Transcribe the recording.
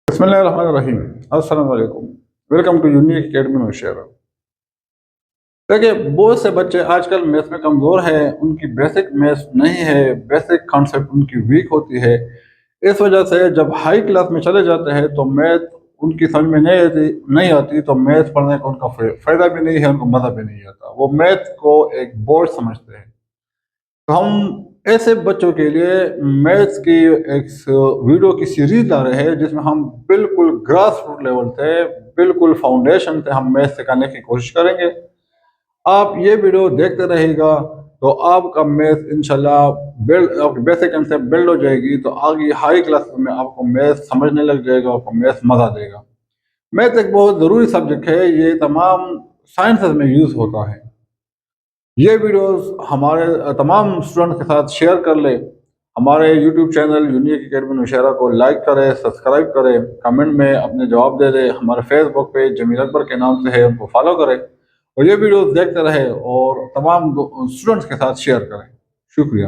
بسم اللہ الرحمن الرحیم، السلام علیکم، welcome to unique academy Nowshera. دیکھیے، بہت سے بچے آج کل میتھ میں کمزور ہیں، ان کی بیسک میتھ نہیں ہے، بیسک کانسیپٹ ان کی ویک ہوتی ہے۔ اس وجہ سے جب ہائی کلاس میں چلے جاتے ہیں تو میتھ ان کی سمجھ میں نہیں آتی، تو میتھ پڑھنے کا ان کا فائدہ بھی نہیں ہے، ان کو مزہ بھی نہیں آتا، وہ میتھ کو ایک بورڈ سمجھتے ہیں۔ تو ہم ایسے بچوں کے لیے میتھس کی ایک ویڈیو کی سیریز لا رہے ہیں، جس میں ہم بالکل گراس روٹ لیول سے، بالکل فاؤنڈیشن سے ہم میتھ سکھانے کی کوشش کریں گے۔ آپ یہ ویڈیو دیکھتے رہے گا تو آپ کا میتھ انشاءاللہ آپ کی بیسک کنسیپٹ بلڈ ہو جائے گی، تو آگے ہائی کلاس میں آپ کو میتھ سمجھنے لگ جائے گا، آپ کو میتھ مزہ دے گا۔ میتھ ایک بہت ضروری سبجیکٹ ہے، یہ تمام سائنسز میں یوز ہوتا ہے۔ یہ ویڈیوز ہمارے تمام اسٹوڈنٹ کے ساتھ شیئر کر لیں۔ ہمارے YouTube channel unique academy Nowshera کو لائک کریں، سبسکرائب کریں، کمنٹ میں اپنے جواب دے دیں۔ ہمارے فیس بک پیج جمیل اکبر کے نام سے ہے، ان کو فالو کریں اور یہ ویڈیوز دیکھتے رہیں اور تمام اسٹوڈنٹس کے ساتھ شیئر کریں۔ شکریہ۔